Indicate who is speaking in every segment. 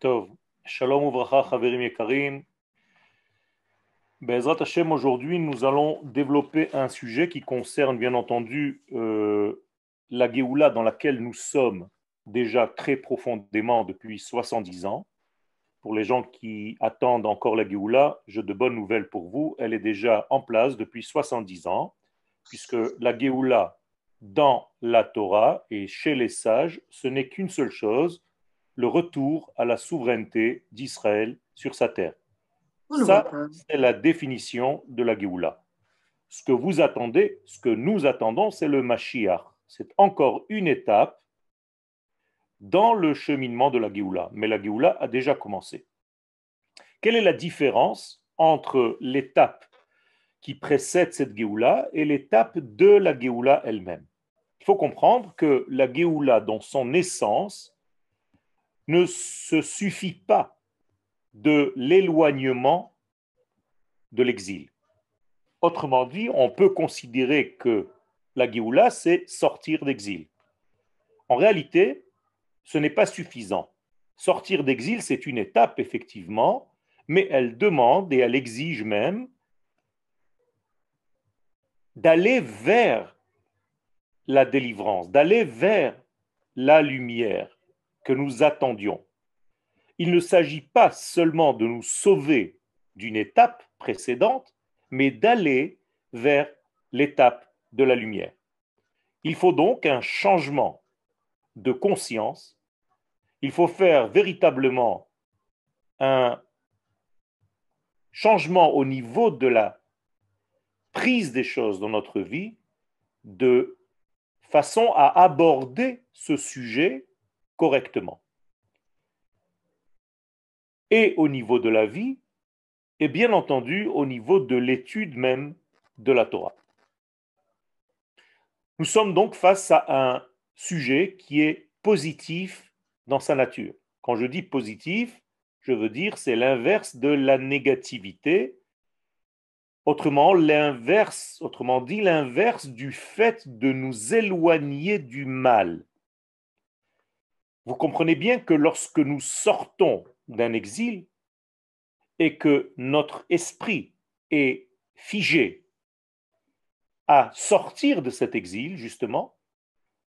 Speaker 1: Tov, Shalom Uvracha, Chaverim Yekarim. Be'ezrat Hashem, aujourd'hui, nous allons développer un sujet qui concerne, bien entendu, la Géoula dans laquelle nous sommes déjà très profondément depuis 70 ans. Pour les gens qui attendent encore la Géoula, j'ai de bonnes nouvelles pour vous. Elle est déjà en place depuis 70 ans, puisque la Géoula dans la Torah et chez les sages, ce n'est qu'une seule chose, le retour à la souveraineté d'Israël sur sa terre.
Speaker 2: On ne voit
Speaker 1: Ça,
Speaker 2: pas.
Speaker 1: c'est la définition de la Géoula. Ce que vous attendez, ce que nous attendons, c'est le Mashiach. C'est encore une étape dans le cheminement de la Géoula. Mais la Géoula a déjà commencé. Quelle est la différence entre l'étape qui précède cette Géoula et l'étape de la Géoula elle-même? Il faut comprendre que la Géoula, dans son essence, ne se suffit pas de l'éloignement de l'exil. Autrement dit, on peut considérer que la Géoula, c'est sortir d'exil. En réalité, ce n'est pas suffisant. Sortir d'exil, c'est une étape, effectivement, mais elle demande et elle exige même d'aller vers la délivrance, d'aller vers la lumière que nous attendions. Il ne s'agit pas seulement de nous sauver d'une étape précédente, mais d'aller vers l'étape de la lumière. Il faut donc un changement de conscience. Il faut faire véritablement un changement au niveau de la prise des choses dans notre vie, de façon à aborder ce sujet correctement. Et au niveau de la vie, et bien entendu au niveau de l'étude même de la Torah. Nous sommes donc face à un sujet qui est positif dans sa nature. Quand je dis positif, je veux dire c'est l'inverse de la négativité. Autrement dit l'inverse du fait de nous éloigner du mal. Vous comprenez bien que lorsque nous sortons d'un exil et que notre esprit est figé à sortir de cet exil, justement,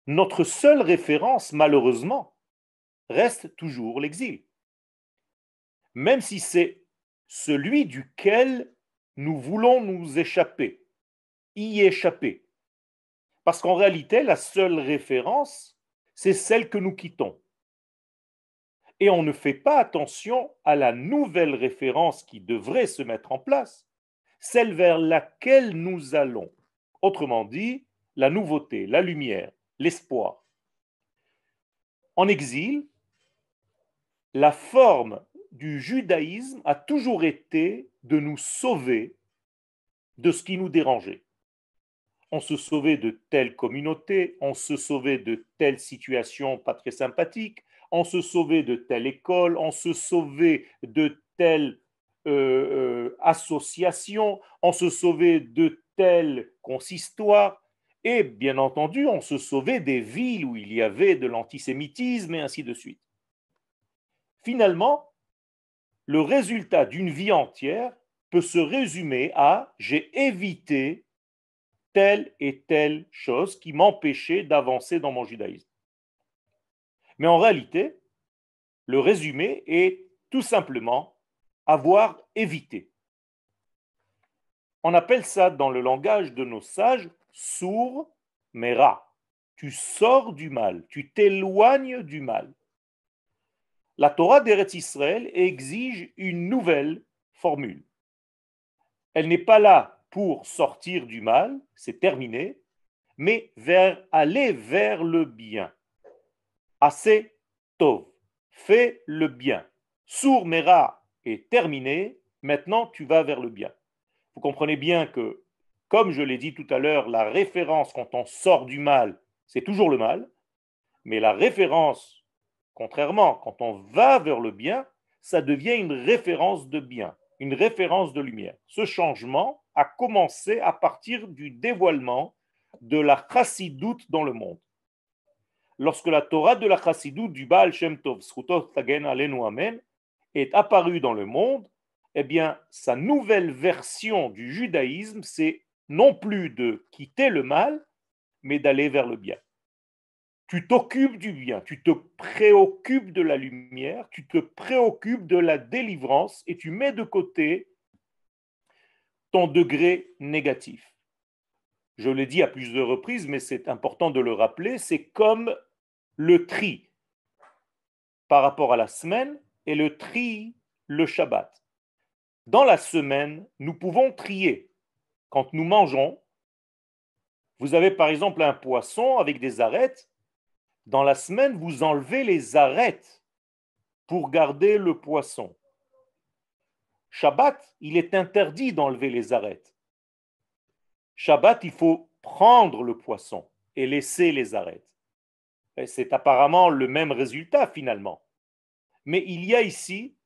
Speaker 1: notre seule référence, malheureusement, reste toujours l'exil. Même si c'est celui duquel nous voulons nous échapper, y échapper. Parce qu'en réalité, la seule référence, c'est celle que nous quittons. Et on ne fait pas attention à la nouvelle référence qui devrait se mettre en place, celle vers laquelle nous allons. Autrement dit, la nouveauté, la lumière, l'espoir. En exil, la forme du judaïsme a toujours été de nous sauver de ce qui nous dérangeait. On se sauvait de telle communauté, on se sauvait de telle situation pas très sympathique, on se sauvait de telle école, on se sauvait de telle association, on se sauvait de tel consistoire, et bien entendu, on se sauvait des villes où il y avait de l'antisémitisme et ainsi de suite. Finalement, le résultat d'une vie entière peut se résumer à j'ai évité telle et telle chose qui m'empêchait d'avancer dans mon judaïsme. Mais en réalité, le résumé est tout simplement avoir évité. On appelle ça dans le langage de nos sages sourd mais rat. Tu sors du mal, tu t'éloignes du mal. La Torah d'Eretz Israël exige une nouvelle formule. Elle n'est pas là pour sortir du mal, c'est terminé, mais aller vers le bien. Assez tov, fais le bien. Sour mera est terminé, maintenant tu vas vers le bien. Vous comprenez bien que, comme je l'ai dit tout à l'heure, la référence quand on sort du mal, c'est toujours le mal, mais la référence, contrairement, quand on va vers le bien, ça devient une référence de bien, une référence de lumière. Ce changement a commencé à partir du dévoilement de la chassidoute dans le monde. lorsque la Torah de la Chassidut du Baal Shem Tov, Zchuto Tagen Aleinu Amen, est apparue dans le monde, eh bien, sa nouvelle version du judaïsme, c'est non plus de quitter le mal, mais d'aller vers le bien. Tu t'occupes du bien, tu te préoccupes de la lumière, tu te préoccupes de la délivrance et tu mets de côté ton degré négatif. Je l'ai dit à plusieurs reprises, mais c'est important de le rappeler, c'est comme le tri par rapport à la semaine et le tri le Shabbat. Dans la semaine, nous pouvons trier. Quand nous mangeons, vous avez par exemple un poisson avec des arêtes. Dans la semaine, vous enlevez les arêtes pour garder le poisson. Shabbat, il est interdit d'enlever les arêtes. Shabbat, il faut prendre le poisson et laisser les arêtes. Et c'est apparemment le même résultat finalement. Mais il y a ici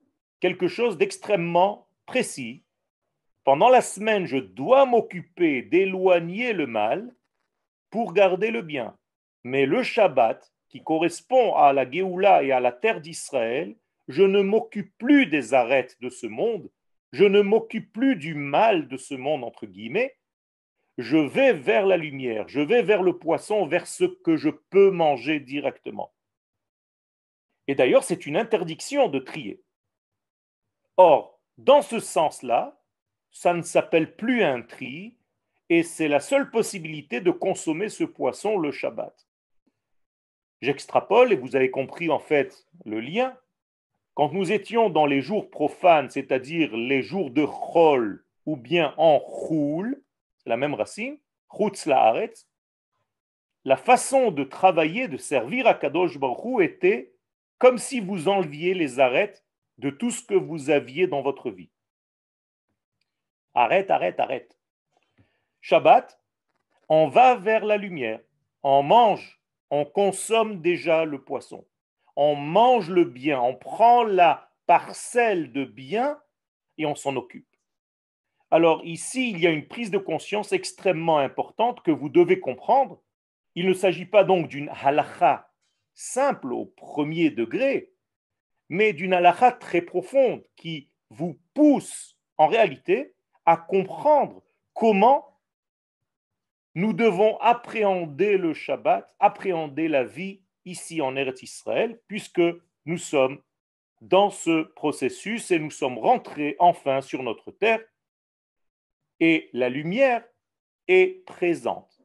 Speaker 1: quelque chose d'extrêmement précis. Pendant la semaine, je dois m'occuper d'éloigner le mal pour garder le bien. Mais le Shabbat, qui correspond à la Géoula et à la terre d'Israël, je ne m'occupe plus des arêtes de ce monde, je ne m'occupe plus du mal de ce monde, entre guillemets, je vais vers la lumière, je vais vers le poisson, vers ce que je peux manger directement. Et d'ailleurs, c'est une interdiction de trier. Or, dans ce sens-là, ça ne s'appelle plus un tri, et c'est la seule possibilité de consommer ce poisson le Shabbat. J'extrapole et vous avez compris en fait le lien. Quand nous étions dans les jours profanes, c'est-à-dire les jours de Chol ou bien en Choul, c'est la même racine, Chutz la'aretz, la façon de travailler, de servir à Kadosh Baruch Hu était comme si vous enleviez les arêtes de tout ce que vous aviez dans votre vie. Arrête, arrête, arrête. Shabbat, on va vers la lumière, on mange, on consomme déjà le poisson, on mange le bien, on prend la parcelle de bien et on s'en occupe. Alors ici, il y a une prise de conscience extrêmement importante que vous devez comprendre. Il ne s'agit pas donc d'une halakha simple au premier degré, mais d'une halakha très profonde qui vous pousse en réalité à comprendre comment nous devons appréhender le Shabbat, appréhender la vie ici en Eretz Israël, puisque nous sommes dans ce processus et nous sommes rentrés enfin sur notre terre et la lumière est présente.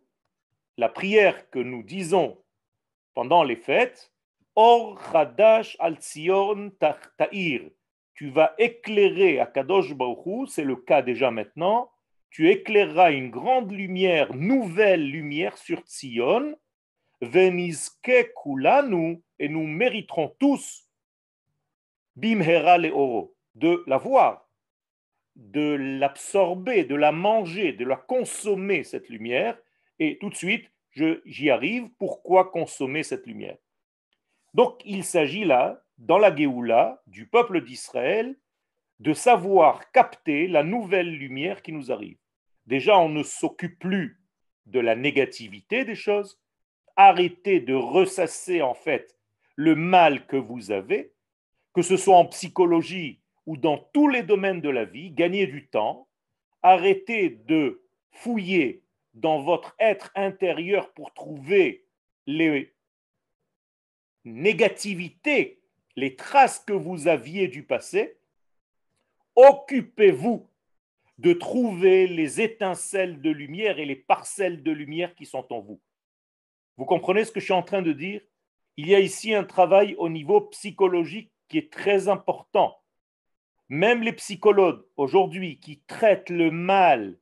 Speaker 1: La prière que nous disons pendant les fêtes, Or Chadash al Tzion Ta'ir, tu vas éclairer à Kadosh Baruch Hu, c'est le cas déjà maintenant, tu éclaireras une grande lumière, nouvelle lumière sur Tzion, Venizke Kulanu, et nous mériterons tous, Bimhera Leoro, de la voir, de l'absorber, de la manger, de la consommer, cette lumière, et tout de suite, j'y arrive, pourquoi consommer cette lumière? Donc, il s'agit là, dans la Géoula, du peuple d'Israël, de savoir capter la nouvelle lumière qui nous arrive. Déjà, on ne s'occupe plus de la négativité des choses. Arrêtez de ressasser en fait le mal que vous avez, que ce soit en psychologie ou dans tous les domaines de la vie, gagnez du temps. Arrêtez de fouiller dans votre être intérieur pour trouver les négativités, les traces que vous aviez du passé. Occupez-vous de trouver les étincelles de lumière et les parcelles de lumière qui sont en vous. Vous comprenez ce que je suis en train de dire? Il y a ici un travail au niveau psychologique qui est très important. Même les psychologues aujourd'hui qui traitent le mal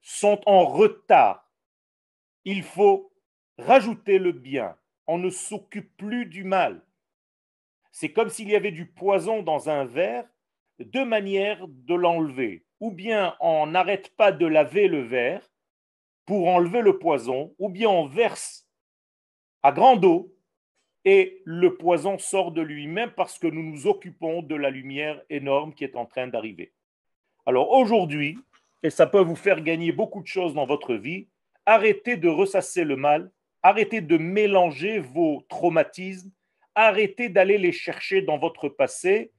Speaker 1: sont en retard. Il faut rajouter le bien. On ne s'occupe plus du mal. C'est comme s'il y avait du poison dans un verre, deux manières de l'enlever. Ou bien on n'arrête pas de laver le verre pour enlever le poison, ou bien on verse à grande eau et le poison sort de lui-même parce que nous nous occupons de la lumière énorme qui est en train d'arriver. Alors aujourd'hui, et ça peut vous faire gagner beaucoup de choses dans votre vie, arrêtez de ressasser le mal Arrêtez de mélanger vos traumatismes, arrêtez d'aller les chercher dans votre passé,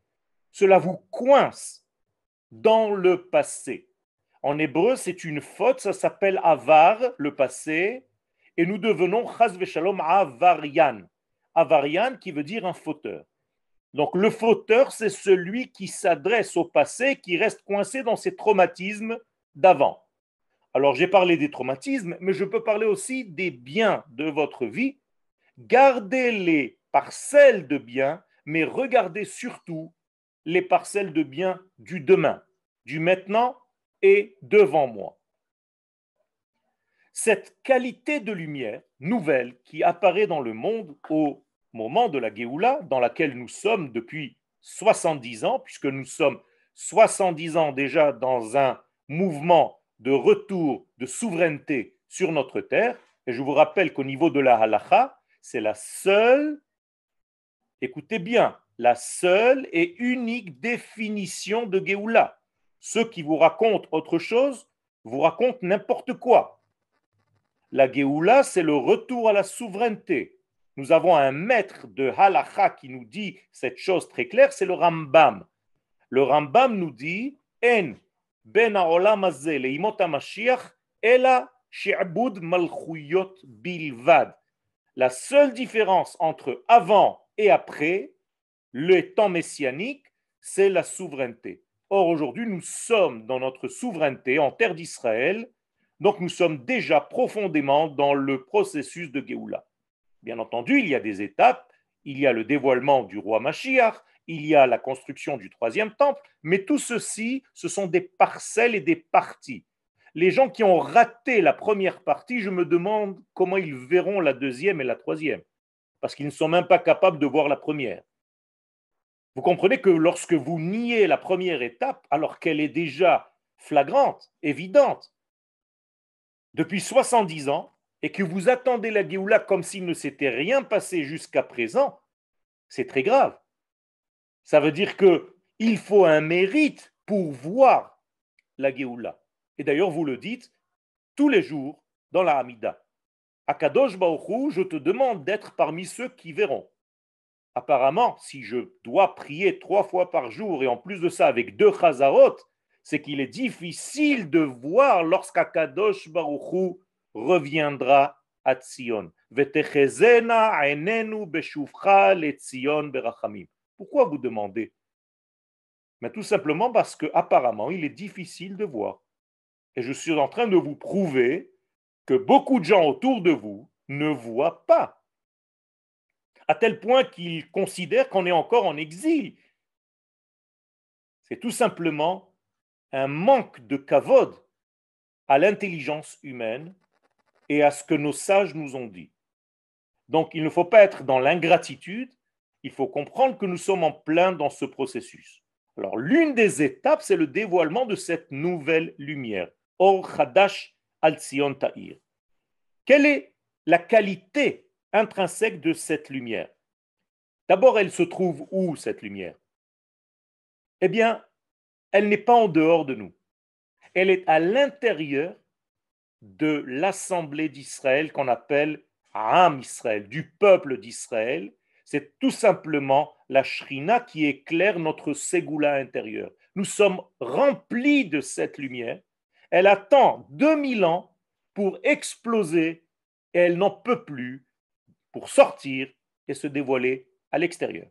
Speaker 1: cela vous coince dans le passé. En hébreu, c'est une faute, ça s'appelle avar, le passé, et nous devenons chas v'shalom avarian. Avarian qui veut dire un fauteur. Donc le fauteur, c'est celui qui s'adresse au passé, qui reste coincé dans ses traumatismes d'avant. Alors j'ai parlé des traumatismes, mais je peux parler aussi des biens de votre vie. Gardez les parcelles de biens, mais regardez surtout les parcelles de biens du demain, du maintenant et devant moi. Cette qualité de lumière nouvelle qui apparaît dans le monde au moment de la Géoula, dans laquelle nous sommes depuis 70 ans, puisque nous sommes 70 ans déjà dans un mouvement de retour de souveraineté sur notre terre, et je vous rappelle qu'au niveau de la halacha, c'est la seule, écoutez bien, la seule et unique définition de Géoula. Ceux qui vous racontent autre chose vous racontent n'importe quoi. La Géoula, c'est le retour à la souveraineté. Nous avons un maître de halacha qui nous dit cette chose très claire, c'est le Rambam. Le Rambam nous dit En ben haolam hazeh leimot hamashiach ela she'abud malchuyot bilvad. La seule différence entre avant et après le temps messianique, c'est la souveraineté. Or, aujourd'hui, nous sommes dans notre souveraineté en terre d'Israël, donc nous sommes déjà profondément dans le processus de Géoula. Bien entendu, il y a des étapes, il y a le dévoilement du roi Mashiach, il y a la construction du troisième temple, mais tout ceci, ce sont des parcelles et des parties. Les gens qui ont raté la première partie, je me demande comment ils verront la deuxième et la troisième, parce qu'ils ne sont même pas capables de voir la première. Vous comprenez que lorsque vous niez la première étape, alors qu'elle est déjà flagrante, évidente, depuis 70 ans, et que vous attendez la Géoula comme s'il ne s'était rien passé jusqu'à présent, c'est très grave. Ça veut dire qu'il faut un mérite pour voir la Géoula. Et d'ailleurs, vous le dites tous les jours dans la Hamida. Akadosh Baruch Hu, je te demande d'être parmi ceux qui verront. Apparemment, si je dois prier 3 fois par jour et en plus de ça avec 2 chazarot, c'est qu'il est difficile de voir lorsqu'Akadosh Baruch Hu reviendra à Tzion. Pourquoi vous demandez? Mais tout simplement parce qu'apparemment, il est difficile de voir. Et je suis en train de vous prouver que beaucoup de gens autour de vous ne voient pas. À tel point qu'ils considèrent qu'on est encore en exil. C'est tout simplement un manque de kavod à l'intelligence humaine et à ce que nos sages nous ont dit. Donc, il ne faut pas être dans l'ingratitude, il faut comprendre que nous sommes en plein dans ce processus. Alors, l'une des étapes, c'est le dévoilement de cette nouvelle lumière. Or Chadash al Tzion Ta'ir. Quelle est la qualité intrinsèque de cette lumière? D'abord, elle se trouve où, cette lumière? Eh bien, elle n'est pas en dehors de nous. Elle est à l'intérieur de l'assemblée d'Israël qu'on appelle Am Israël, du peuple d'Israël. C'est tout simplement la Shrina qui éclaire notre Ségoula intérieur. Nous sommes remplis de cette lumière. Elle attend 2000 ans pour exploser et elle n'en peut plus pour sortir et se dévoiler à l'extérieur.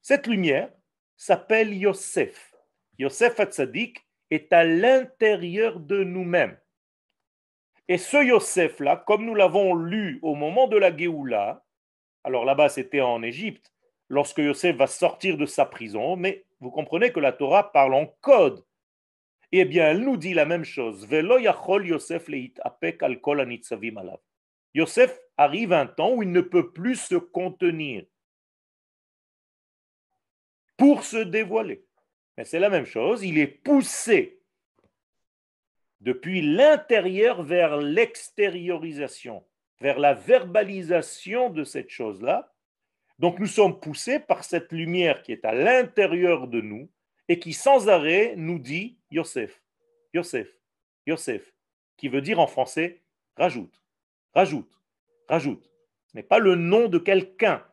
Speaker 1: Cette lumière s'appelle Yosef. Yosef Hatzadik est à l'intérieur de nous-mêmes. Et ce Yosef-là, comme nous l'avons lu au moment de la Géoula, alors là-bas c'était en Égypte, lorsque Yosef va sortir de sa prison, mais vous comprenez que la Torah parle en code. Eh bien, elle nous dit la même chose. Velo yachol Yosef leit apek al kol anitzavim alav. Yosef arrive un temps où il ne peut plus se contenir pour se dévoiler. Mais c'est la même chose, il est poussé depuis l'intérieur vers l'extériorisation, vers la verbalisation de cette chose-là. Donc nous sommes poussés par cette lumière qui est à l'intérieur de nous et qui sans arrêt nous dit Yosef, Yosef, Yosef, qui veut dire en français rajoute, rajoute. Rajoute. Ce n'est pas le nom de quelqu'un,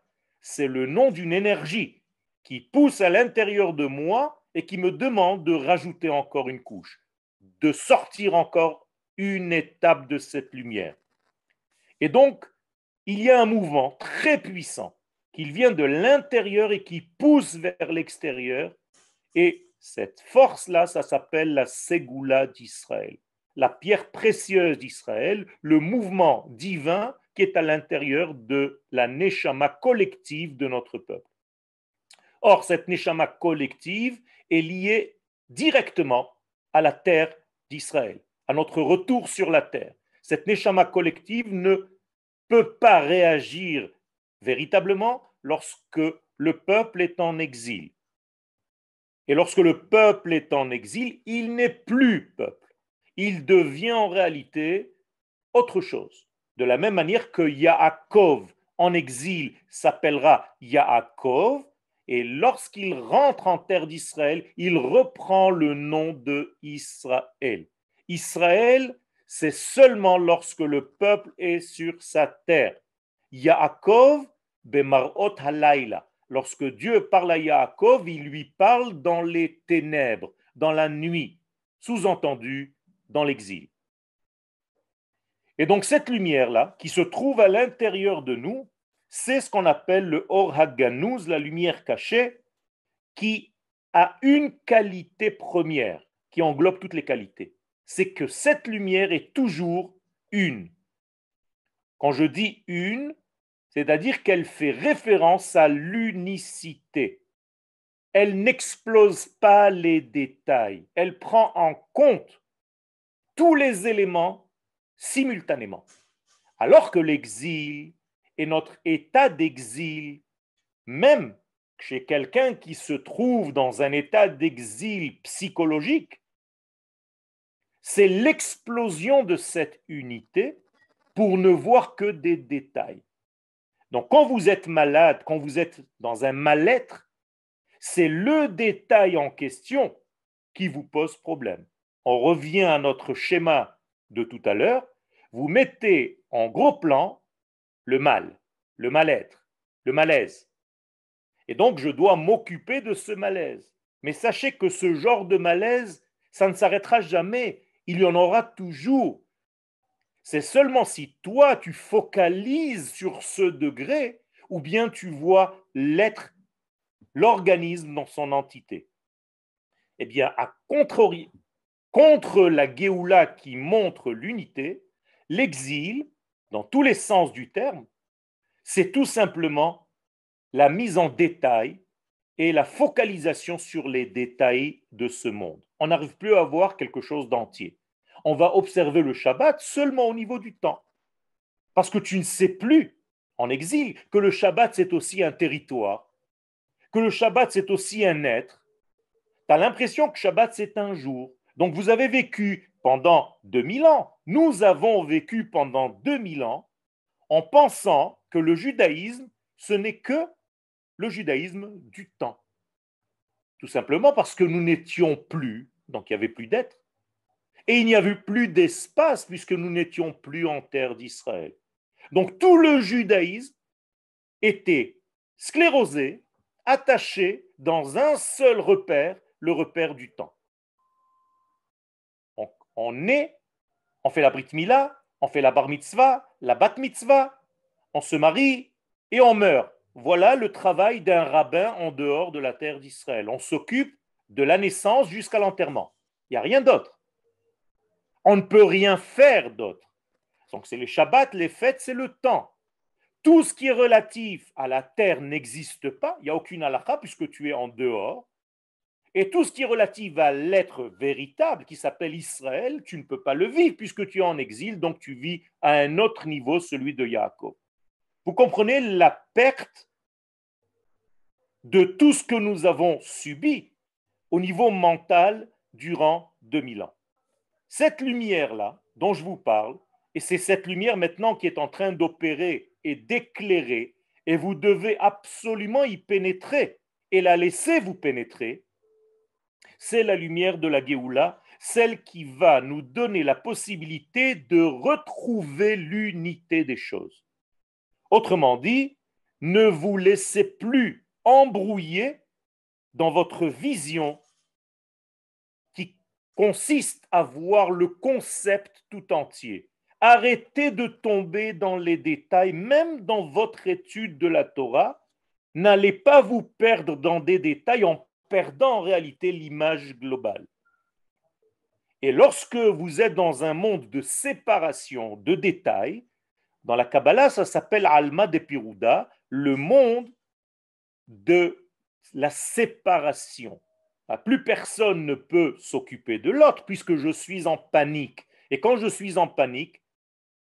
Speaker 1: c'est le nom d'une énergie qui pousse à l'intérieur de moi et qui me demande de rajouter encore une couche, de sortir encore une étape de cette lumière. Et donc, il y a un mouvement très puissant qui vient de l'intérieur et qui pousse vers l'extérieur. Et cette force-là, ça s'appelle la Ségoula d'Israël, la pierre précieuse d'Israël, le mouvement divin qui est à l'intérieur de la Neshama collective de notre peuple. Or, cette Neshama collective est liée directement à la terre d'Israël, à notre retour sur la terre. Cette Neshama collective ne peut pas réagir véritablement lorsque le peuple est en exil. Et lorsque le peuple est en exil, il n'est plus peuple. Il devient en réalité autre chose. De la même manière que Yaakov en exil s'appellera Yaakov, et lorsqu'il rentre en terre d'Israël, il reprend le nom de Israël. Israël, c'est seulement lorsque le peuple est sur sa terre. Yaakov bemarot halayla. Lorsque Dieu parle à Yaakov, il lui parle dans les ténèbres, dans la nuit, sous-entendu dans l'exil. Et donc cette lumière-là, qui se trouve à l'intérieur de nous, c'est ce qu'on appelle le Or HaGanuz, la lumière cachée, qui a une qualité première, qui englobe toutes les qualités. C'est que cette lumière est toujours une. Quand je dis une, c'est-à-dire qu'elle fait référence à l'unicité. Elle n'explose pas les détails. Elle prend en compte tous les éléments simultanément. Alors que l'exil et notre état d'exil, même chez quelqu'un qui se trouve dans un état d'exil psychologique, c'est l'explosion de cette unité pour ne voir que des détails. Donc quand vous êtes malade, quand vous êtes dans un mal-être, c'est le détail en question qui vous pose problème. On revient à notre schéma de tout à l'heure. Vous mettez en gros plan le mal, le mal-être, le malaise. Et donc, je dois m'occuper de ce malaise. Mais sachez que ce genre de malaise, ça ne s'arrêtera jamais. Il y en aura toujours. C'est seulement si toi, tu focalises sur ce degré, ou bien tu vois l'être, l'organisme dans son entité. Eh bien, à contrario, contre la Géoula qui montre l'unité, l'exil, dans tous les sens du terme, c'est tout simplement la mise en détail et la focalisation sur les détails de ce monde. On n'arrive plus à voir quelque chose d'entier. On va observer le Shabbat seulement au niveau du temps. Parce que tu ne sais plus, en exil, que le Shabbat, c'est aussi un territoire, que le Shabbat, c'est aussi un être. Tu as l'impression que Shabbat, c'est un jour. Donc vous avez vécu pendant 2000 ans. Nous avons vécu pendant 2000 ans en pensant que le judaïsme, ce n'est que le judaïsme du temps. Tout simplement parce que nous n'étions plus, donc il n'y avait plus d'être, et il n'y avait plus d'espace puisque nous n'étions plus en terre d'Israël. Donc tout le judaïsme était sclérosé, attaché dans un seul repère, le repère du temps. On naît, on fait la brit mila, on fait la bar mitzvah, la bat mitzvah, on se marie et on meurt. Voilà le travail d'un rabbin en dehors de la terre d'Israël. On s'occupe de la naissance jusqu'à l'enterrement. Il n'y a rien d'autre. On ne peut rien faire d'autre. Donc c'est les Shabbats, les fêtes, c'est le temps. Tout ce qui est relatif à la terre n'existe pas. Il n'y a aucune halakha puisque tu es en dehors. Et tout ce qui est relatif à l'être véritable, qui s'appelle Israël, tu ne peux pas le vivre puisque tu es en exil, donc tu vis à un autre niveau, celui de Yaakov. Vous comprenez la perte de tout ce que nous avons subi au niveau mental durant 2000 ans. Cette lumière-là, dont je vous parle, et c'est cette lumière maintenant qui est en train d'opérer et d'éclairer, et vous devez absolument y pénétrer et la laisser vous pénétrer, c'est la lumière de la Géoula, celle qui va nous donner la possibilité de retrouver l'unité des choses. Autrement dit, ne vous laissez plus embrouiller dans votre vision qui consiste à voir le concept tout entier. Arrêtez de tomber dans les détails, même dans votre étude de la Torah. N'allez pas vous perdre dans des détails en perdant en réalité l'image globale. Et lorsque vous êtes dans un monde de séparation, de détails, dans la Kabbalah, ça s'appelle Alma de Pirouda, le monde de la séparation. Plus personne ne peut s'occuper de l'autre puisque je suis en panique. Et quand je suis en panique,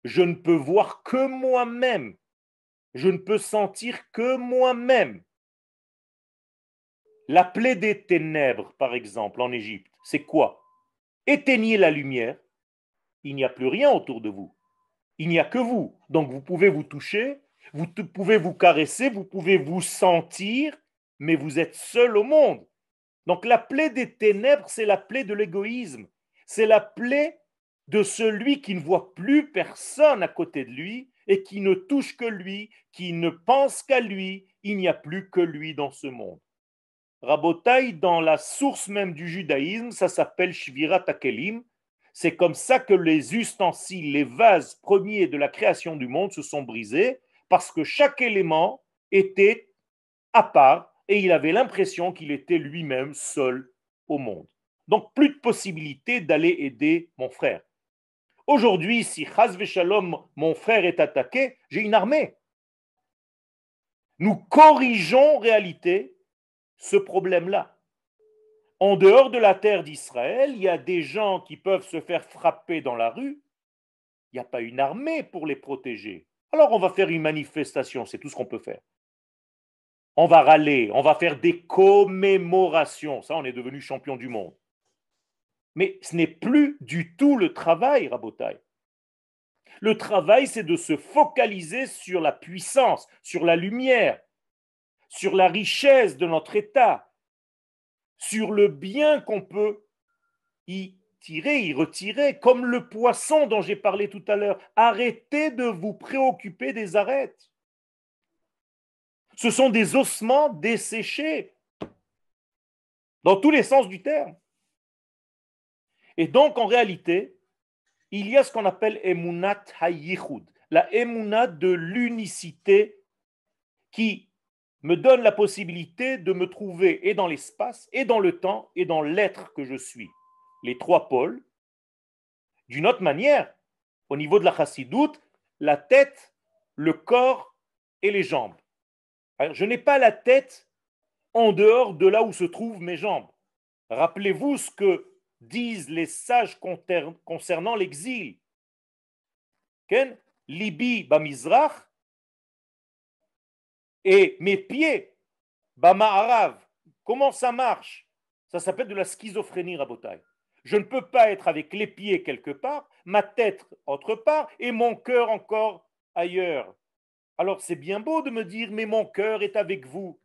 Speaker 1: je ne peux voir que moi-même. Je ne peux sentir que moi-même. La plaie des ténèbres, par exemple, en Égypte, c'est quoi? Éteignez la lumière, il n'y a plus rien autour de vous. Il n'y a que vous. Donc vous pouvez vous toucher, vous pouvez vous caresser, vous pouvez vous sentir, mais vous êtes seul au monde. Donc la plaie des ténèbres, c'est la plaie de l'égoïsme. C'est la plaie de celui qui ne voit plus personne à côté de lui et qui ne touche que lui, qui ne pense qu'à lui. Il n'y a plus que lui dans ce monde. Rabotaï, dans la source même du judaïsme, ça s'appelle Shvirat HaKelim. C'est comme ça que les ustensiles, les vases premiers de la création du monde se sont brisés, parce que chaque élément était à part et il avait l'impression qu'il était lui-même seul au monde. Donc plus de possibilité d'aller aider mon frère. Aujourd'hui, si Chaz Shalom, mon frère est attaqué, j'ai une armée. Nous corrigeons en réalité ce problème-là. En dehors de la terre d'Israël, il y a des gens qui peuvent se faire frapper dans la rue. Il n'y a pas une armée pour les protéger. Alors on va faire une manifestation, c'est tout ce qu'on peut faire. On va râler, on va faire des commémorations. Ça, on est devenu champion du monde. Mais ce n'est plus du tout le travail, Rabotai. Le travail, c'est de se focaliser sur la puissance, sur la lumière, sur la richesse de notre État, sur le bien qu'on peut y tirer, y retirer, comme le poisson dont j'ai parlé tout à l'heure. Arrêtez de vous préoccuper des arêtes. Ce sont des ossements desséchés, dans tous les sens du terme. Et donc, en réalité, il y a ce qu'on appelle Emunat Hayichud, la Emunat de l'unicité qui me donne la possibilité de me trouver et dans l'espace, et dans le temps, et dans l'être que je suis. Les trois pôles. D'une autre manière, au niveau de la chassidoute, la tête, le corps et les jambes. Alors, je n'ai pas la tête en dehors de là où se trouvent mes jambes. Rappelez-vous ce que disent les sages concernant l'exil. Ken, Libi bamizrach et mes pieds bama'arav. Comment ça marche? Ça s'appelle de la schizophrénie, Rabotai. Je ne peux pas être avec les pieds quelque part, ma tête autre part et mon cœur encore ailleurs. Alors c'est bien beau de me dire, mais mon cœur est avec vous.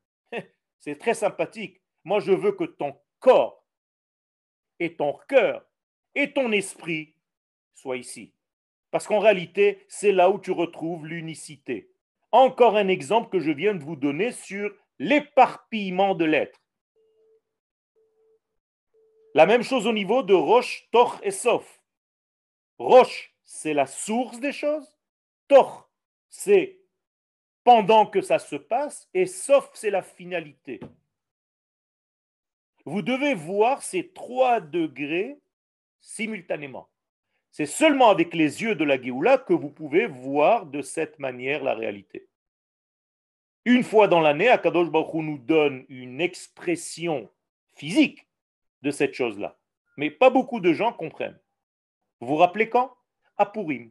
Speaker 1: C'est très sympathique. Moi, je veux que ton corps et ton cœur et ton esprit soient ici. Parce qu'en réalité, c'est là où tu retrouves l'unicité. Encore un exemple que je viens de vous donner sur l'éparpillement de l'être. La même chose au niveau de Rosh, Toch et Sof. Rosh, c'est la source des choses. Toch, c'est pendant que ça se passe. Et Sof, c'est la finalité. Vous devez voir ces trois degrés simultanément. C'est seulement avec les yeux de la Géoula que vous pouvez voir de cette manière la réalité. Une fois dans l'année, Akadosh Baruch Hu nous donne une expression physique de cette chose-là. Mais pas beaucoup de gens comprennent. Vous vous rappelez quand? À Purim.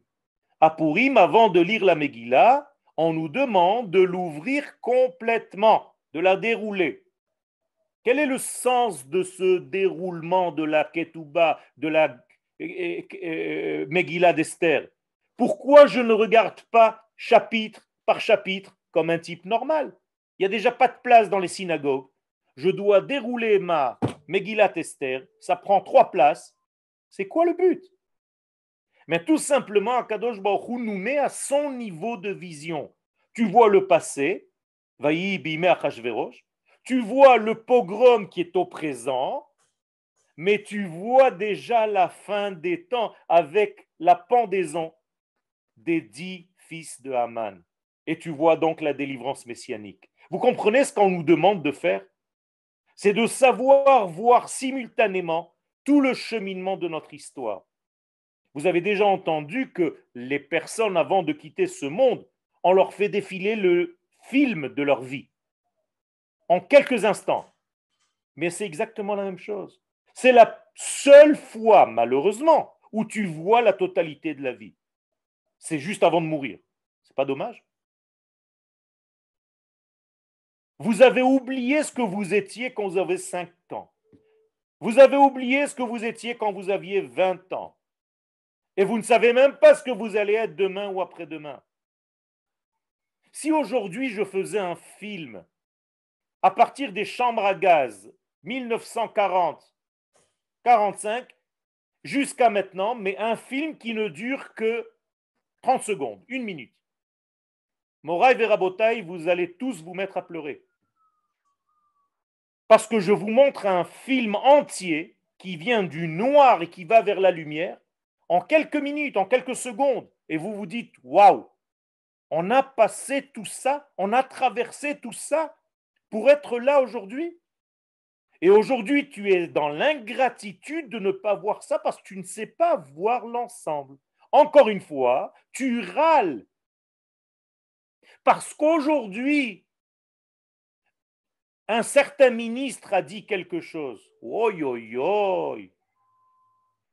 Speaker 1: À Purim, avant de lire la Megillah, on nous demande de l'ouvrir complètement, de la dérouler. Quel est le sens de ce déroulement de la Ketouba, de la Megillah d'Esther? Pourquoi je ne regarde pas chapitre par chapitre comme un type normal? Il n'y a déjà pas de place dans les synagogues. Je dois dérouler ma Megillah d'Esther, ça prend 3 places. C'est quoi le but? Mais tout simplement, Akadosh Baruch Hu nous met à son niveau de vision. Tu vois le passé, Vaï bimé Achashverosh, tu vois le pogrom qui est au présent, mais tu vois déjà la fin des temps avec la pendaison des 10 fils de Haman. Et tu vois donc la délivrance messianique. Vous comprenez ce qu'on nous demande de faire? C'est de savoir voir simultanément tout le cheminement de notre histoire. Vous avez déjà entendu que les personnes, avant de quitter ce monde, on leur fait défiler le film de leur vie en quelques instants. Mais c'est exactement la même chose. C'est la seule fois, malheureusement, où tu vois la totalité de la vie. C'est juste avant de mourir. C'est pas dommage? Vous avez oublié ce que vous étiez quand vous avez 5 ans. Vous avez oublié ce que vous étiez quand vous aviez 20 ans. Et vous ne savez même pas ce que vous allez être demain ou après-demain. Si aujourd'hui je faisais un film à partir des chambres à gaz 1940, 45, jusqu'à maintenant, mais un film qui ne dure que 30 secondes, 1 minute. Moraï Verabotaï, vous allez tous vous mettre à pleurer. Parce que je vous montre un film entier qui vient du noir et qui va vers la lumière en quelques minutes, en quelques secondes. Et vous vous dites, waouh, on a passé tout ça, on a traversé tout ça pour être là aujourd'hui. Et aujourd'hui, tu es dans l'ingratitude de ne pas voir ça parce que tu ne sais pas voir l'ensemble. Encore une fois, tu râles parce qu'aujourd'hui, un certain ministre a dit quelque chose. Oi, oi, oi,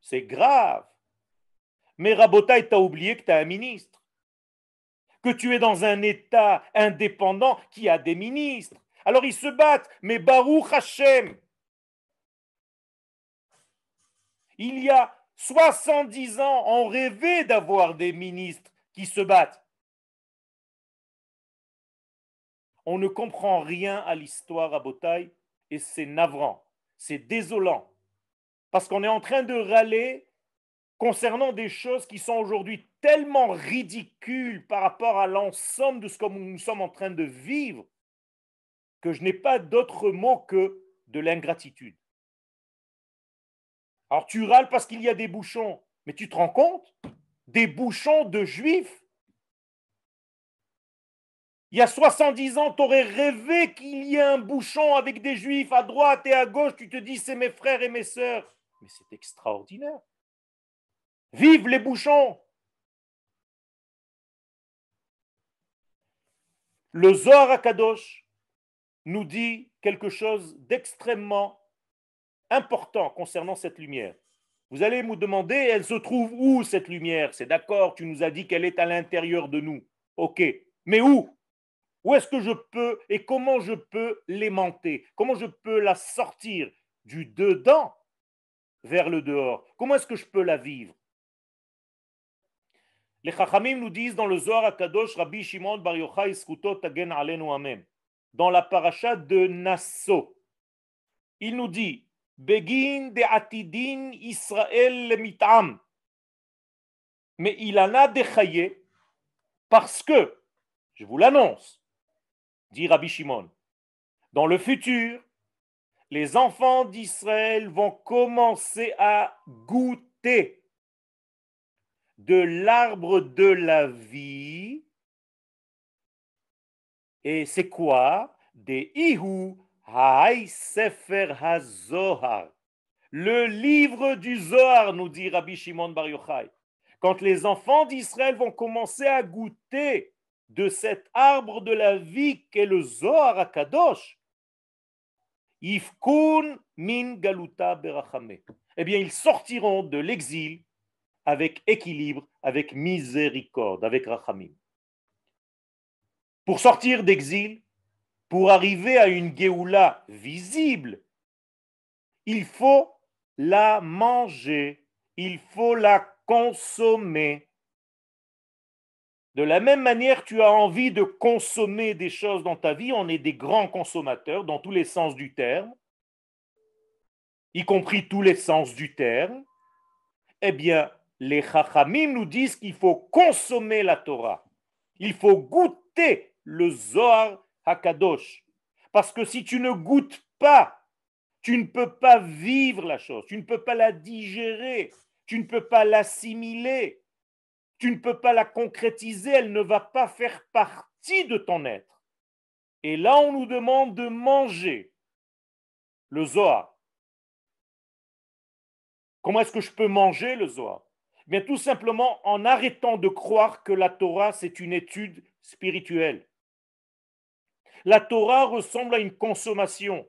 Speaker 1: c'est grave. Mais Rabotaï, t'as oublié que tu es un ministre, que tu es dans un État indépendant qui a des ministres. Alors ils se battent, mais Baruch Hashem, il y a 70 ans, on rêvait d'avoir des ministres qui se battent. On ne comprend rien à l'histoire à Botaï et c'est navrant, c'est désolant. Parce qu'on est en train de râler concernant des choses qui sont aujourd'hui tellement ridicules par rapport à l'ensemble de ce que nous sommes en train de vivre que je n'ai pas d'autre mot que de l'ingratitude. Alors tu râles parce qu'il y a des bouchons, mais tu te rends compte? Des bouchons de juifs. Il y a 70 ans, tu aurais rêvé qu'il y ait un bouchon avec des juifs à droite et à gauche. Tu te dis, c'est mes frères et mes sœurs. Mais c'est extraordinaire. Vive les bouchons! Le Zohar HaKadosh nous dit quelque chose d'extrêmement important concernant cette lumière. Vous allez me demander, elle se trouve où cette lumière? C'est d'accord, tu nous as dit qu'elle est à l'intérieur de nous. Ok, mais où? Où est-ce que je peux et comment je peux l'aimanter? Comment je peux la sortir du dedans vers le dehors? Comment est-ce que je peux la vivre? Les Chachamim nous disent dans le Zohar HaKadosh, Rabbi Shimon Bar Yochai Skuto Tagen Alenu Amen, dans la paracha de Nasso, il nous dit Begin de Atidin Israël Mitam, mais il en a déchaillé parce que, je vous l'annonce, dit Rabbi Shimon, dans le futur, les enfants d'Israël vont commencer à goûter de l'arbre de la vie. Et c'est quoi? Des Ihu Haï Sefer HaZohar. Le livre du Zohar, nous dit Rabbi Shimon Bar Yochai. Quand les enfants d'Israël vont commencer à goûter de cet arbre de la vie qu'est le Zohar HaKadosh, Ifkun min galuta berachame. Eh bien, ils sortiront de l'exil avec équilibre, avec miséricorde, avec rachamim. Pour sortir d'exil, pour arriver à une Géoula visible, il faut la manger, il faut la consommer. De la même manière, tu as envie de consommer des choses dans ta vie, on est des grands consommateurs dans tous les sens du terme, y compris tous les sens du terme. Eh bien, les Chachamim nous disent qu'il faut consommer la Torah. Il faut goûter le Zohar HaKadosh. Parce que si tu ne goûtes pas, tu ne peux pas vivre la chose, tu ne peux pas la digérer, tu ne peux pas l'assimiler, tu ne peux pas la concrétiser, elle ne va pas faire partie de ton être. Et là, on nous demande de manger le Zohar. Comment est-ce que je peux manger le Zohar? Bien, tout simplement en arrêtant de croire que la Torah, c'est une étude spirituelle. La Torah ressemble à une consommation.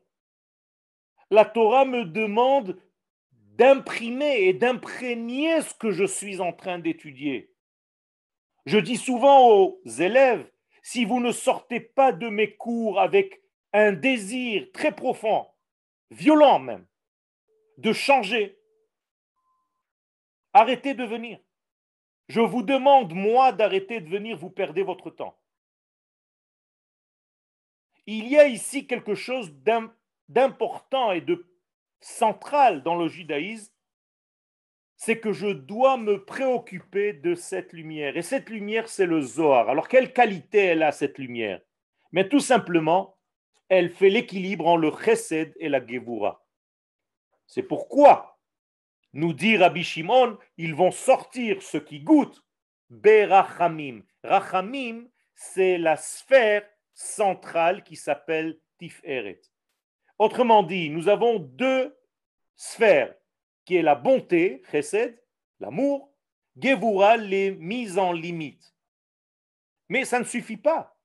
Speaker 1: La Torah me demande d'imprimer et d'imprégner ce que je suis en train d'étudier. Je dis souvent aux élèves, si vous ne sortez pas de mes cours avec un désir très profond, violent même, de changer, arrêtez de venir. Je vous demande, moi, d'arrêter de venir, vous perdez votre temps. Il y a ici quelque chose d'important et de central dans le judaïsme, c'est que je dois me préoccuper de cette lumière. Et cette lumière, c'est le Zohar. Alors, quelle qualité elle a, cette lumière? Mais tout simplement, elle fait l'équilibre entre le Chesed et la Gevura. C'est pourquoi, nous dit Rabbi Shimon, ils vont sortir ce qui goûte Berachamim. Rachamim, c'est la sphère centrale qui s'appelle Tiferet. Autrement dit, nous avons deux sphères, qui est la bonté, Chesed, l'amour, Gevura, les mises en limite. Mais ça ne suffit pas.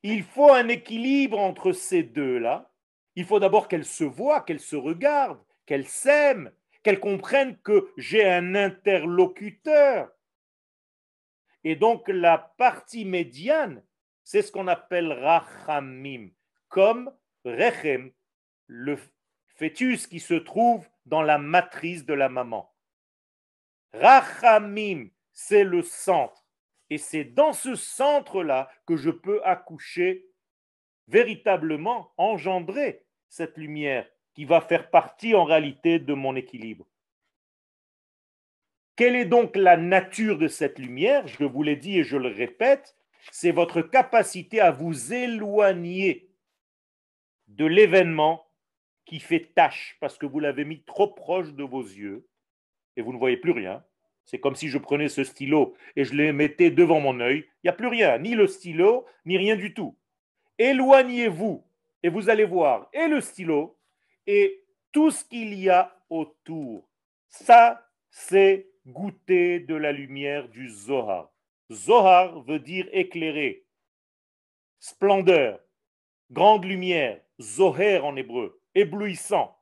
Speaker 1: Il faut un équilibre entre ces deux-là. Il faut d'abord qu'elles se voient, qu'elles se regardent, qu'elles s'aiment, qu'elles comprennent que j'ai un interlocuteur. Et donc la partie médiane, c'est ce qu'on appelle Rachamim, comme Rechem, le fœtus qui se trouve dans la matrice de la maman. Rachamim, c'est le centre. Et c'est dans ce centre-là que je peux accoucher, véritablement engendrer cette lumière qui va faire partie en réalité de mon équilibre. Quelle est donc la nature de cette lumière? Je vous l'ai dit et je le répète, c'est votre capacité à vous éloigner de l'événement qui fait tâche parce que vous l'avez mis trop proche de vos yeux et vous ne voyez plus rien. C'est comme si je prenais ce stylo et je le mettais devant mon œil. Il n'y a plus rien, ni le stylo, ni rien du tout. Éloignez-vous et vous allez voir et le stylo et tout ce qu'il y a autour. Ça, c'est goûter de la lumière du Zohar. Zohar veut dire éclairé, splendeur, grande lumière, Zoher en hébreu, éblouissant.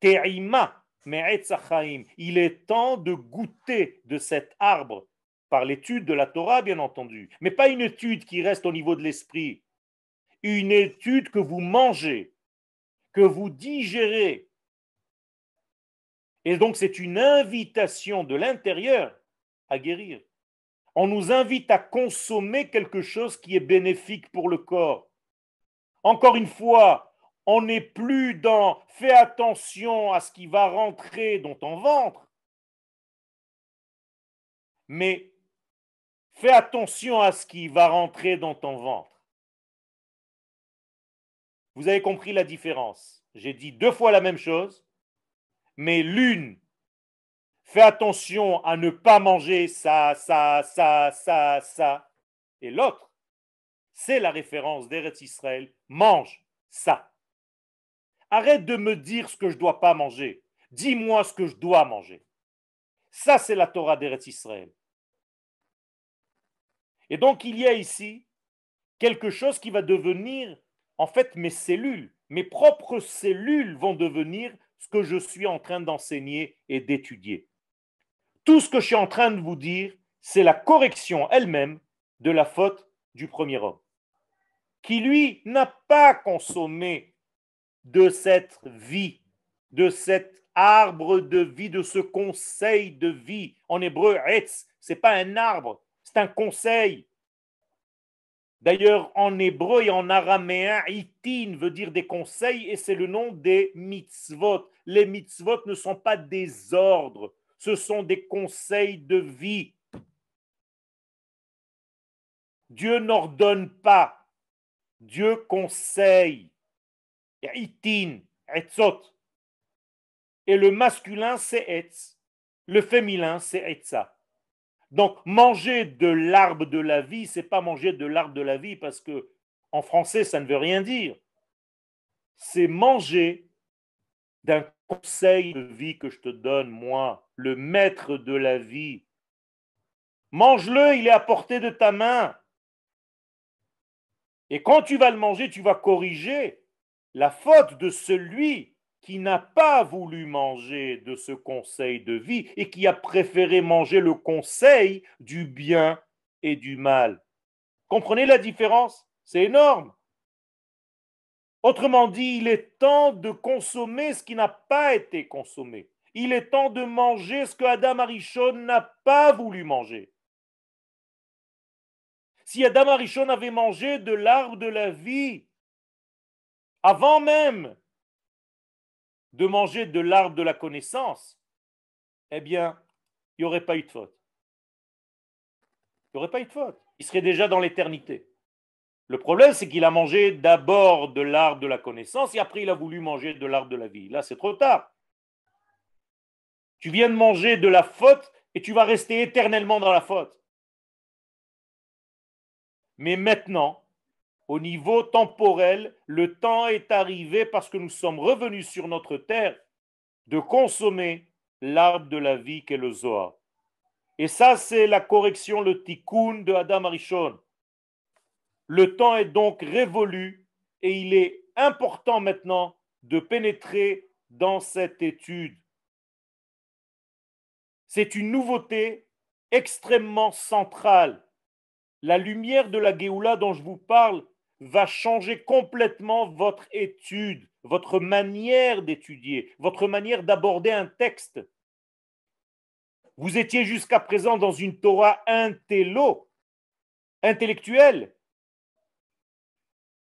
Speaker 1: Te'ima, il est temps de goûter de cet arbre par l'étude de la Torah, bien entendu, mais pas une étude qui reste au niveau de l'esprit, une étude que vous mangez, que vous digérez. Et donc, c'est une invitation de l'intérieur à guérir. On nous invite à consommer quelque chose qui est bénéfique pour le corps. Encore une fois, on n'est plus dans fais attention à ce qui va rentrer dans ton ventre, mais fais attention à ce qui va rentrer dans ton ventre. Vous avez compris la différence. J'ai dit deux fois la même chose, mais l'une, fais attention à ne pas manger ça, ça, et l'autre, c'est la référence d'Eretz Israël, mange ça. Arrête de me dire ce que je ne dois pas manger. Dis-moi ce que je dois manger. Ça, c'est la Torah d'Eretz Israël. Et donc, il y a ici quelque chose qui va devenir, en fait, mes cellules. Mes propres cellules vont devenir ce que je suis en train d'enseigner et d'étudier. Tout ce que je suis en train de vous dire, c'est la correction elle-même de la faute du premier homme, qui, lui, n'a pas consommé de cette vie, de cet arbre de vie, de ce conseil de vie. En hébreu, etz, ce n'est pas un arbre, c'est un conseil. D'ailleurs, en hébreu et en araméen, itin veut dire des conseils et c'est le nom des mitzvot. Les mitzvot ne sont pas des ordres, ce sont des conseils de vie. Dieu n'ordonne pas, Dieu conseille. Itin, etzot. Et le masculin, c'est etz. Le féminin, c'est etza. Donc, manger de l'arbre de la vie, c'est pas manger de l'arbre de la vie parce que en français, ça ne veut rien dire. C'est manger d'un conseil de vie que je te donne, moi, le maître de la vie. Mange-le, il est à portée de ta main. Et quand tu vas le manger, tu vas corriger la faute de celui qui n'a pas voulu manger de ce conseil de vie et qui a préféré manger le conseil du bien et du mal. Comprenez la différence? C'est énorme. Autrement dit, il est temps de consommer ce qui n'a pas été consommé. Il est temps de manger ce que Adam Arishon n'a pas voulu manger. Si Adam Arishon avait mangé de l'arbre de la vie, avant même de manger de l'arbre de la connaissance, eh bien, il n'y aurait pas eu de faute. Il n'y aurait pas eu de faute. Il serait déjà dans l'éternité. Le problème, c'est qu'il a mangé d'abord de l'arbre de la connaissance et après il a voulu manger de l'arbre de la vie. Là, c'est trop tard. Tu viens de manger de la faute et tu vas rester éternellement dans la faute. Mais maintenant, au niveau temporel, le temps est arrivé parce que nous sommes revenus sur notre terre de consommer l'arbre de la vie qu'est le Zohar. Et ça, c'est la correction, le tikkun de Adam Arishon. Le temps est donc révolu et il est important maintenant de pénétrer dans cette étude. C'est une nouveauté extrêmement centrale. La lumière de la Géoula dont je vous parle va changer complètement votre étude, votre manière d'étudier, votre manière d'aborder un texte. Vous étiez jusqu'à présent dans une Torah intellectuelle,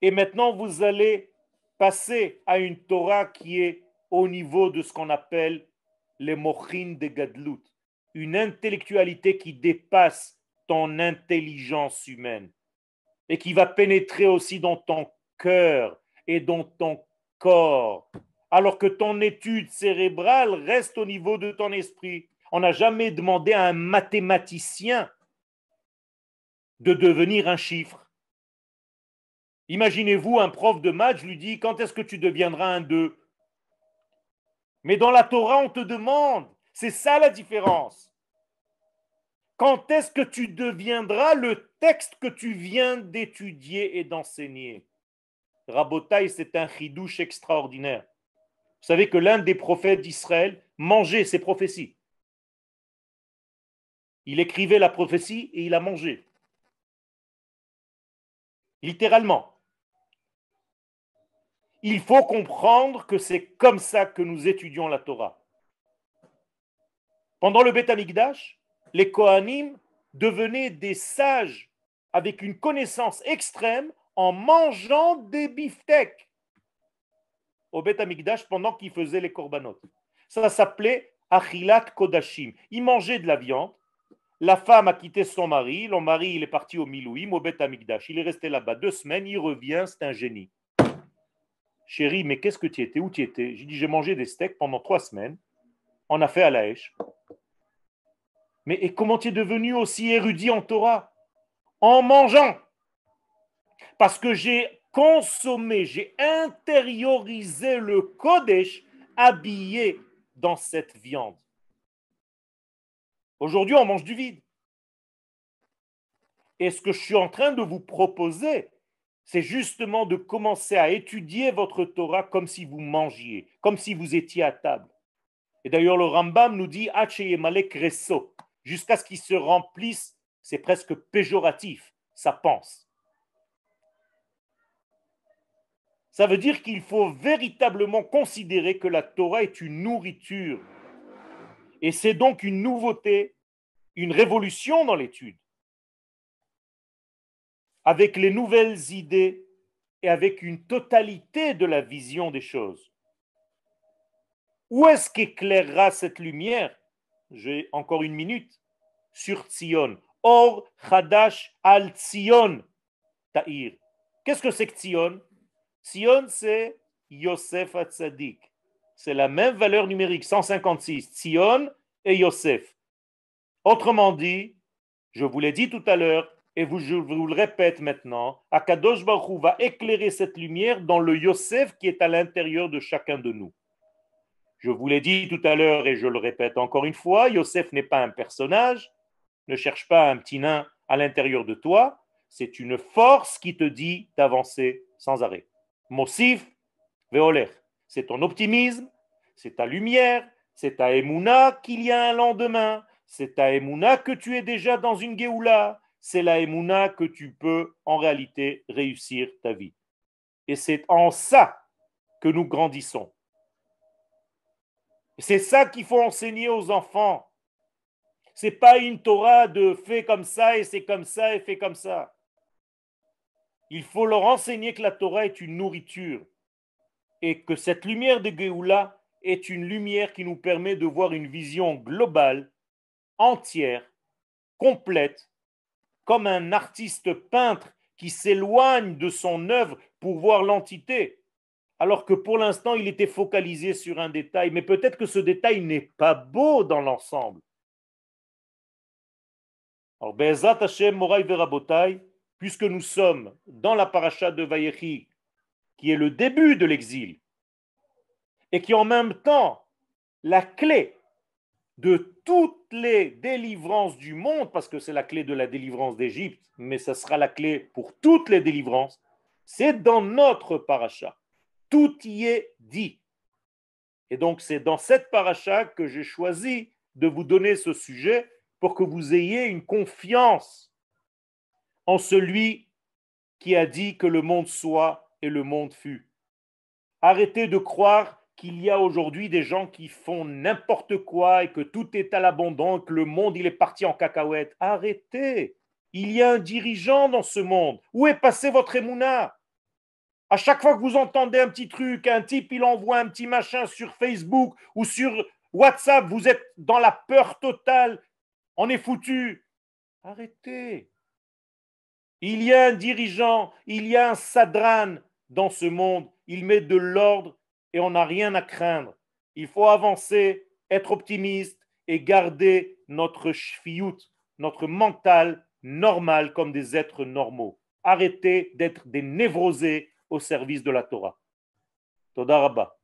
Speaker 1: et maintenant vous allez passer à une Torah qui est au niveau de ce qu'on appelle les mochin de Gadlut, une intellectualité qui dépasse ton intelligence humaine et qui va pénétrer aussi dans ton cœur et dans ton corps, alors que ton étude cérébrale reste au niveau de ton esprit. On n'a jamais demandé à un mathématicien de devenir un chiffre. Imaginez-vous, un prof de maths lui dit quand est-ce que tu deviendras un 2? Mais dans la Torah, on te demande, c'est ça la différence. Quand est-ce que tu deviendras le texte que tu viens d'étudier et d'enseigner? Rabotaï, c'est un chidouche extraordinaire. Vous savez que l'un des prophètes d'Israël mangeait ses prophéties. Il écrivait la prophétie et il a mangé. Littéralement. Il faut comprendre que c'est comme ça que nous étudions la Torah. Pendant le Beth Amikdash, les Kohanim devenaient des sages avec une connaissance extrême en mangeant des beefsteaks au Beth Amikdash pendant qu'ils faisaient les korbanot. Ça s'appelait Achilat Kodashim. Ils mangeaient de la viande. La femme a quitté son mari. Le mari, il est parti au Milouim, au Beth Amikdash. Il est resté là-bas 2 semaines. Il revient, c'est un génie. Chérie, mais qu'est-ce que tu étais? Où tu étais? J'ai dit, j'ai mangé des steaks pendant 3 semaines. On a fait à la Haïch. Mais et comment tu es devenu aussi érudit en Torah? En mangeant. Parce que j'ai consommé, j'ai intériorisé le Kodesh habillé dans cette viande. Aujourd'hui, on mange du vide. Et ce que je suis en train de vous proposer, c'est justement de commencer à étudier votre Torah comme si vous mangiez, comme si vous étiez à table. Et d'ailleurs, le Rambam nous dit jusqu'à ce qu'il se remplisse, c'est presque péjoratif, ça pense. Ça veut dire qu'il faut véritablement considérer que la Torah est une nourriture. Et c'est donc une nouveauté, une révolution dans l'étude. Avec les nouvelles idées et avec une totalité de la vision des choses. Où est-ce qu'éclairera cette lumière? J'ai encore 1 minute. Sur Tzion, Or Chadash al Tzion Ta'ir. Qu'est-ce que c'est que Tzion? Tzion, c'est Yosef Hatzadik. C'est la même valeur numérique, 156. Tzion et Yosef. Autrement dit, je vous l'ai dit tout à l'heure, et je vous le répète maintenant, Akadosh Baruch Hu va éclairer cette lumière dans le Yosef qui est à l'intérieur de chacun de nous. Je vous l'ai dit tout à l'heure et je le répète encore une fois, Yosef n'est pas un personnage, ne cherche pas un petit nain à l'intérieur de toi, c'est une force qui te dit d'avancer sans arrêt. Mosif veoler, c'est ton optimisme, c'est ta lumière, c'est ta émouna qu'il y a un lendemain, c'est ta émouna que tu es déjà dans une Géoula, c'est la émouna que tu peux en réalité réussir ta vie. Et c'est en ça que nous grandissons. C'est ça qu'il faut enseigner aux enfants. Ce n'est pas une Torah de fais comme ça et c'est comme ça et fais comme ça. Il faut leur enseigner que la Torah est une nourriture et que cette lumière de Géoula est une lumière qui nous permet de voir une vision globale, entière, complète, comme un artiste peintre qui s'éloigne de son œuvre pour voir l'entité, alors que pour l'instant il était focalisé sur un détail, mais peut-être que ce détail n'est pas beau dans l'ensemble. Alors, Be'ezrat Hashem, Moraï Verabotai, puisque nous sommes dans la paracha de Vayechi, qui est le début de l'exil, et qui est en même temps la clé de toutes les délivrances du monde, parce que c'est la clé de la délivrance d'Égypte, mais ça sera la clé pour toutes les délivrances, c'est dans notre paracha. Tout y est dit. Et donc c'est dans cette paracha que j'ai choisi de vous donner ce sujet pour que vous ayez une confiance en celui qui a dit que le monde soit et le monde fut. Arrêtez de croire qu'il y a aujourd'hui des gens qui font n'importe quoi et que tout est à l'abandon, que le monde il est parti en cacahuète. Arrêtez. Il y a un dirigeant dans ce monde. Où est passé votre émouna? À chaque fois que vous entendez un petit truc, un type il envoie un petit machin sur Facebook ou sur WhatsApp, vous êtes dans la peur totale. On est foutu. Arrêtez. Il y a un dirigeant, il y a un sadran dans ce monde. Il met de l'ordre et on n'a rien à craindre. Il faut avancer, être optimiste et garder notre shfiyut, notre mental normal comme des êtres normaux. Arrêtez d'être des névrosés au service de la Torah. Toda Rabba.